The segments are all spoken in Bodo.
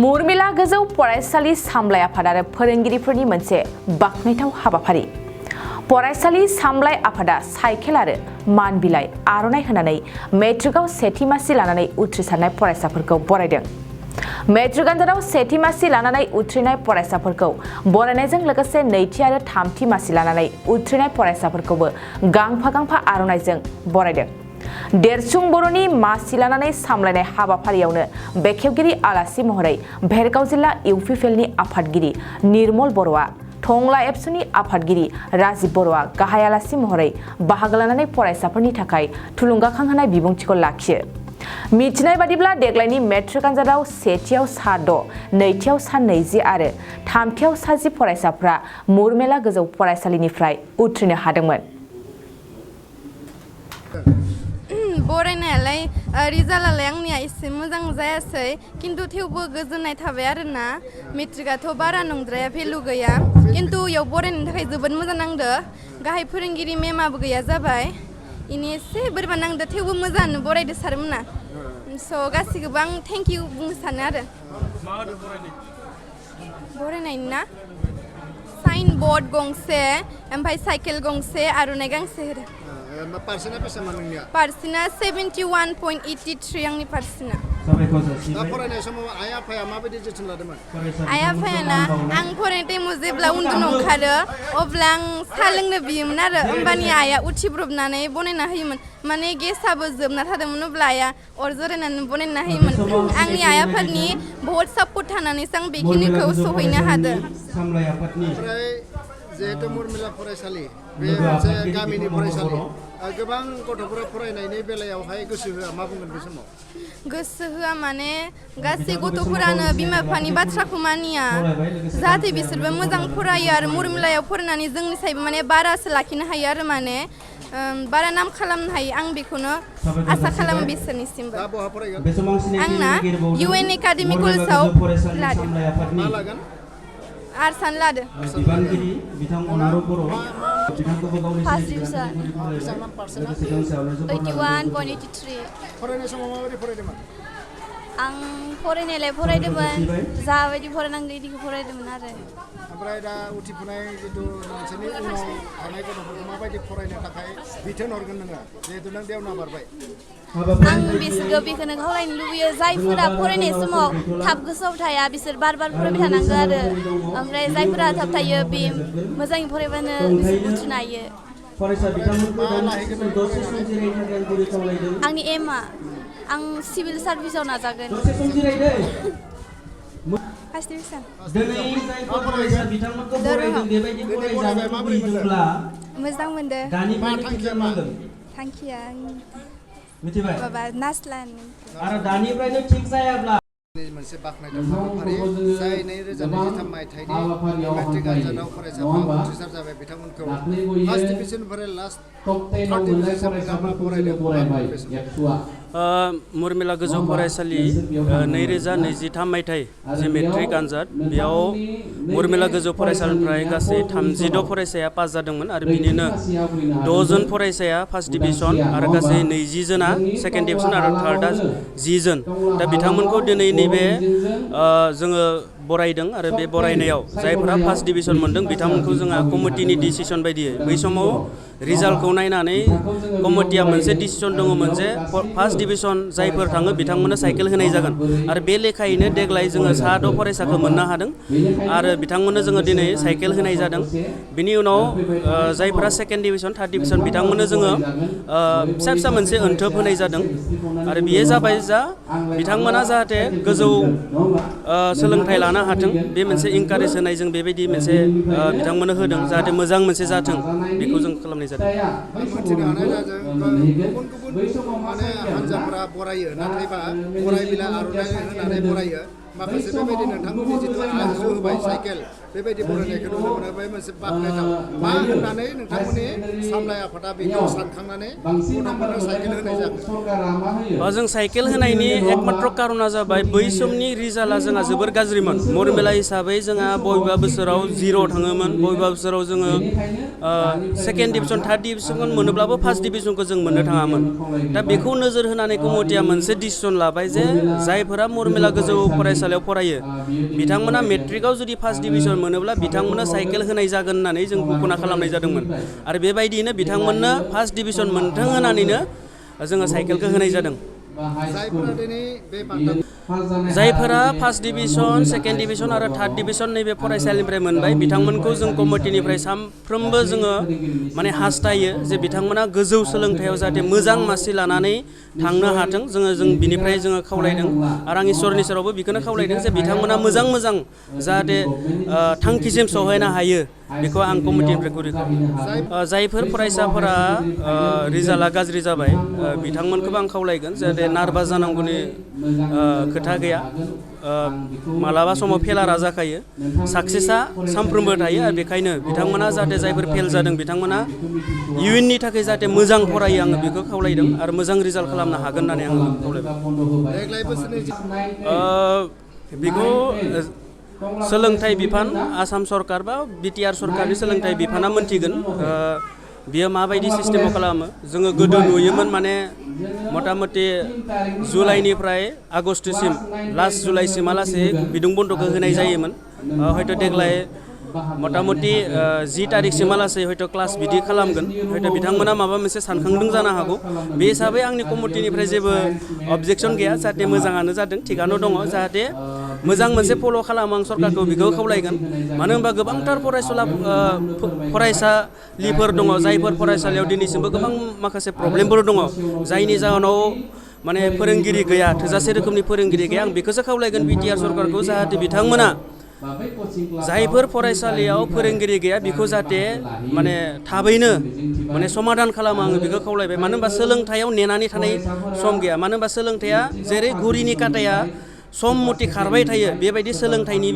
मुरमिला गोजौ फरायसालि सामलाय आफाद आरो फोरोंगिरिफोरनि मोनसे बाखनायथाव हाबाफारि। फरायसालि सामलाय आफादा साइकेल आरो मान बिलाइ आर'नाइ होनानै मेट्रिकआव सेथि मासि लानानै उथ्रिसारनाय फरायसाफोरखौ बरायदों। मेट्रिक आनजादाव सेथि मासि लानानै उथ्रिनाय फरायसाफोरखौ बरायनायजों लोगोसे नैथि आरो थामथि मासि लानानै उथ्रिनाय फरायसाफोरखौबो गांफा गांफा आर'नाइजों बरायदों। देरसुं बर'नि मासि लानानै सामलायनाय हाबाफारियावनो बेखेवगिरि आलासि महरै भेरगाव जिल्ला इउपिपिएलनि आफादगिरि निर्मल बर'आ, टंला एबसुनि आफादगिरि राजिब बर'आ गाहाय आलासि महरै बाहागो लानानै फरायसाफोरनि थाखाय थुलुंगाखांहोनाय बिबुंथिखौ लाखियो। मिथिनाय बादिब्ला देग्लायनि मेट्रिक आनजादाव सेथियाव सा 6, नैथियाव सा 20 आरो थामथियाव सा 10 फरायसाफ्रा मुरमिला गोजौ फरायसालिनिफ्राय उथ्रिनो हादोंमोन। बरायनायालाय रिजाल्टआलाय आंनिया एसे मोजां जायासै, खिन्थु थेवबो गोजोननाय थाबाय आरोना। मेट्रिकआथ' बारा नंद्राया, भेलु गैया, खिन्थु इयाव बरायनो थाखाय जोबोद मोजां नांदो। गाहाय फोरोंगिरि मेमाबो गैया जाबाय, इनि एसे बोरैबा नांदो, थेवबो मोजाङानो बरायदो सारमोना। स' गासिखौबो आं थेंक इउ बुंनो सानो आरो। बरायनायनि ना साइन बर्ड गंसे, ओमफ्राय साइकेल गंसे, आर'नाइ गांसे होदो। पार्सेन्टआ बेसेबां नोंनिया? पार्सेन्टआ 71.83 आंनि पार्सेन्टआ। दा फरायनाय समाव आइ आफाया माबायदि जोथोन लादोंमोन? आइ आफायाना आं फरायनाय टाइमाव जेब्ला उन्दुनो ओंखारो अब्ला आं साहा लोंनो बियोमोन आरो होमबानि आइया उथिब्रबनानै बनायना होयोमोन। माने गेसाबो जोबना थादोंमोन, अब्ला आइया अर जरायनानै बनायना होयोमोन। आंनि आइ आफानि बहुद सापर्ट थानानैसो आं बेखिनिखौ सहैनो हादों। ओमफ्राय जिहेतु मुरमिला फरायसालि बे मोनसे गामिनि फरायसालि, गोबां गथ'फोरा फरायनायनि बेलायावहाय गोसो होआ, मा बुंगोन बे समाव? गोसो होआ माने गासै गथ'फोरानो बिमा बिफानि बाथ्राखौ मानिया, जाहाथे बिसोरबो मोजां फरायो आरो मुरमिलायाव फरायनानै जोंनि सायबो माने बारासो लाखिनो हायो आरो माने बारा नाम खालामनो हायो। आं बेखौनो आसा खालामो बिसोरनिसिमबो। दा बहा फरायगोन? आंना UN एकाडेमि कलेजाव लादों। मा लागोन? आर्टसानो लादो। बिबानगिरि बिथां अनार बर' बिथांखौबो गावनि फार्स्ट डिभिजन 81.83। फरायनाय समाव माबायदि फरायदोंमोन? आं फरायनायलाय फरायदोंमोन, जाबायदि फरायनांगौ बिदिखौ फरायदोंमोन आरो। ओमफ्राय दा उथिफुनाय जिथु नोंसोरनि उनाव थानाय गथ'फोरखौ माबायदि फरायनो थाखाय बिथोन हरगोन नोङो, जिहेतु नों देवना बारबाय? आं बिसोरखौ बेखौनो खावलायनो लुबैयो, जायफोरा फरायनाय समाव थाब गोसोआव थाया बिसोर बार बार फरायबाय थानांगौ आरो। ओमफ्राय जायफोरा थाब थायो बे मोजाङै फरायबानो बिसोर उथ्रिनो हायो। आंनि एमआ आं सिभिल सार्भिसाव नाजागोन। First division. मोजां मोनदों। थांखिया माबा नार्स लानो। आरो दानिफ्रायनो थिग जायाब्ला मोनसे बाखनायथाव हाबाफारि, जाय 2023 मायथाइनि मेट्रिक आनजादाव फरायसाफोरा उथ्रिसार जाबाय बिथांमोनखौ फार्स्ट डिभिजननिफ्राय लास्ट थार्ड डिभिजनसिम बिथांमोना फरायदों। मुरमिला गोजौ फरायसालि 2023 मायथाइ जे मेट्रिक आनजाद, बेयाव मुरमिला गोजौ फरायसालिनिफ्राय गासै 36 फरायसाया पास जादोंमोन आरो बिनिनो 6 जन फरायसाया फार्स्ट डिभिजन आरो गासै 20 जना सेकेन्ड डिभिजन आरो थार्डआ 10 जन। दा बिथांमोनखौ दिनै नैबे जोङो बरायदों आरो बे बरायनायाव जायफोरा फार्स्ट डिभिजन मोनदों बिथांमोनखौ जोंहा कमिटिनि डिसिसन बायदियै बै समाव रिजाल्टखौ नायनानै कमिटिया मोनसे डिसिसन दङमोन जे फार्स्ट डिभिजन जायफोर थाङो बिथांमोननो साइकेल होनाय जागोन आरो बे लेखायैनो देग्लाय जोङो सा 6 फरायसाखौ मोननो हादों आरो बिथांमोननो जोङो दिनै साइकेल होनाय जादों। बिनि उनाव जायफोरा सेकेन्ड डिभिजन थार्ड डिभिजन बिथांमोननो जोङो फिसा फिसा मोनसे अनथोब होनाय जादों आरो बेयो जाबाय जा बिथांमोना जाहाथे गोजौ सोलोंथाइ लानो हाथों, बे मोनसे इनकारेज होनाय जों बेबायदि मोनसे बिथांमोननो होदों, जाहाथे मोजां मोनसे जाथों बेखौ जों खालामनाय जादों। मोनथिनो हानाय जादों गुबुन गुबुन माने हान्जाफोरा बरायो, नाथायबा बरायबिला आर'नाइ होनानै बरायो। माखासे बेबायदि नोंथांमोननि जिथु आगजु होबाय साइकेल, बेबायदि बरायनायखौ नुनो मोनो बे मोनसे बाख्नायथाव मा होननानै नोंथांमोननि सामलाय आफादा बेखौ सानखांनानै गथ'फोरनो साइकेल होनाय जागोन जों साइकेल होनायनि एकमात्र कारना जाबाय बै समनि रिजाल्टआ जोंहा जोबोर गाज्रिमोन मरमेला हिसाबै जोंहा बबेबा बोसोराव 0 थाङोमोन बबेबा बोसोराव जोङो सेकेन्ड डिभिजन थार्ड डिभिजन मोनोब्लाबो फार्स्ट डिभिजनखौ जों मोननो थाङामोन दा बेखौ नोजोर होनानै कमिटिया मोनसे डिसिसन लाबाय जे जायफोरा मरमेला गोजौ फरायसालियाव फरायो बिथांमोना मेट्रिकआव जुदि फार्स्ट डिभिजन मोनोब्ला बिथांमोननो साइकेल होनाय जागोन होननानै जों घोषणा खालामनाय जादोंमोन आरो बेबायदियैनो बिथांमोननो फार्स्ट डिभिजन मोनथों होननानैनो जोङो साइकेलखौ होनाय जादों जायफोरा फार्स्ट डिभिजन सेकेन्ड डिभिजन आरो थार्ड डिभिजन नैबे फरायसालिनिफ्राय मोनबाय बिथांमोनखौ जों कमिटिनिफ्राय सानफ्रोमबो जोङो माने हास्थायो जे बिथांमोना गोजौ सोलोंथायाव जाहाथे मोजां मासि लानानै थांनो हाथों जों बिनिफ्राय जोङो खावलायदों आरो आं इसोरनि सेरावबो बेखौनो खावलायदों जे बिथांमोना मोजां जाहाथे थांखिसिम सहैनो हायो बेखौ आं कमिटिनिफ्राय गुरै खालामो जायफोर फरायसाफोरा रिजाल्टआ गाज्रि जाबाय बिथांमोनखौबो आं खावलायगोन जाहाथे नार्भास जानांगौनि खोथा गैया मालाबा समाव फेलारा जाखायो साक्सेसआ सानफ्रोमबो थायो आरो बेखायनो बिथांमोना जाहाथे जायफोर फेल जादों बिथांमोना इयुननि थाखाय जाहाथे मोजां फरायो आङो बेखौ खावलायदों आरो मोजां रिजाल्ट खालामनो हागोन होननानै आङो खावलायबाय बेखौ सोलोंथाइ बिफान आसाम सरकार बा बिटिआर सरकारनि सोलोंथाइ बिफाना मोनथिगोन बियो माबायदि सिस्टेमाव खालामो जोङो गोदो नुयोमोन माने मथा मथि जुलाइनिफ्राय आगस्टसिम लास्ट जुलाइसिमहालागै बिदुं बन्द'खौ होनाय जायोमोन हयथ' देग्लाय मथा मथि 10 तारिखसिमहालागै हयथ' क्लास बिदि खालामगोन हयथ' बिथांमोना माबा मोनसे सानखांदों जानो हागौ बे हिसाबै आंनि कमिटिनिफ्राय जेबो अबजेक्सन गैया जाहाथे मोजाङानो जादों थिगानो दङ जाहाथे मोजां मोनसे फल' खालामो आं सरकारखौ बेखौ खावलायगोन मानो होनबा गोबांथार फरायसालिफोर दङ जायफोर फरायसालियाव दिनैसिमबो गोबां माखासे प्रब्लेमफोर दङ जायनि जाहोनाव माने फोरोंगिरि गैया थोजासे रोखोमनि फोरोंगिरि गैया आं बेखौसो खावलायगोन बिटिआर सरकारखौ जाहाथे बिथांमोना जायफोर फरायसालियाव फोरोंगिरि गैया बेखौ जाहाथे माने थाबैनो माने समाधान खालामो आङो बेखौ खावलायबाय मानो होनबा सोलोंथाइयाव नेनानै थानाय सम गैया मानो होनबा सोलोंथाइया जेरै घुरिनि काटाया सम मथे खारबाय थायो बेबायदि सोलोंथाइनि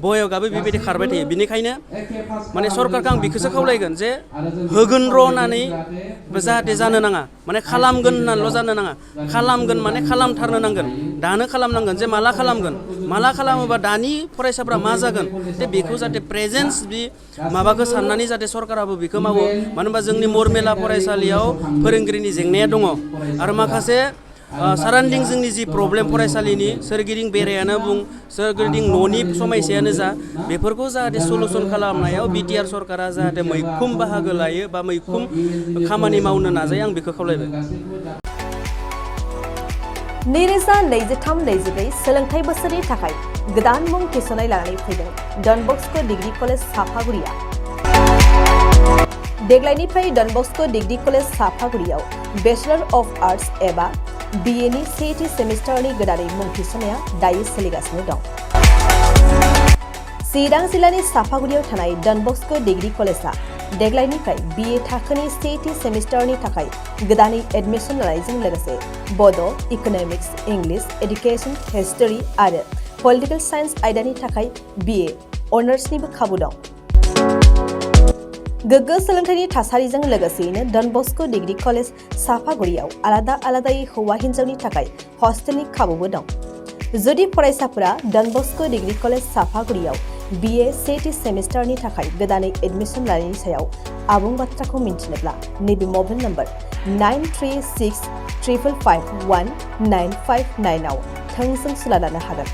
बयगाबो बेबायदि खारबाय थायो बेनिखायनो माने सरकारखौ आं बेखौसो खावलायगोन जे होगोन र' होननानै जाहाथे जानो नाङा माने खालामगोन होननानैल' जानो नाङा खालामगोन माने खालामथारनो नांगोन दानो खालामनांगोन जे माला खालामोबा दानि फरायसाफ्रा मा जागोन जे बेखौ जाहाथे प्रेजेन्स बे माबाखौ साननानै जाहाथे सरकाराबो बेखौ मावो मानो होनबा जोंनि मरमेला फरायसालियाव फोरोंगिरिनि जेंनाया दङ आरो माखासे साराउन्डिं जोंनि जि प्रब्लेम फरायसालिनि सोरगिदिं बेरायानो बुं सोरगिदिं न'नि समस्यायानो जा बेफोरखौ जाहाथे सलुसन खालामनायाव बिटिआर सरकारा जाहाथे मैखोम बाहागो लायो बा मैखोम खामानि मावनो नाजायो आं बेखौ खावलायबाय 2023-24 सोलोंथाइ बोसोरनि थाखाय गोदान मुं थिसननाय लानानै फैदों डन बस्क' डिग्री कलेज साफागुरिया देग्लायनिफ्राय डन बस्क' डिग्री कलेज साफागुरियाव बेचलर अफ आर्ट्स एबा BA नि सेथि सेमिस्टारनि गोदानै मुं थिसननाया दायो सोलिगासिनो दं चिरां जिल्लानि साफागुरियाव थानाय डन बस्क' डिग्री कलेजआ देग्लायनिफ्राय BA थाखोनि सेथि सेमिस्टारनि थाखाय गोदानै एडमिसन लानायजों लोगोसे बड', इक'नमिक्स, इंलिश, एडुकेशन, हिस्टरी आरो पलिटिकल साइन्स आयदानि थाखाय BA अनार्सनिबो खाबु दं गोग्गो सोलोंथाइनि थासारिजों लोगोसेयैनो डन बस्क' डिग्री कलेज साफागुरियाव आलादायै हौवा हिन्जावनि थाखाय हस्टेलनि खाबुबो दं जुदि फरायसाफोरा डन बस्क' डिग्री कलेज साफागुरियाव BA सेथि सेमिस्टारनि थाखाय गोदानै एडमिसन लानायनि सायाव आबुं बाथ्राखौ मिन्थिनोब्ला नैबे मबाइल नम्बर 9365519959 आव थोंजों सुला लानो हागोन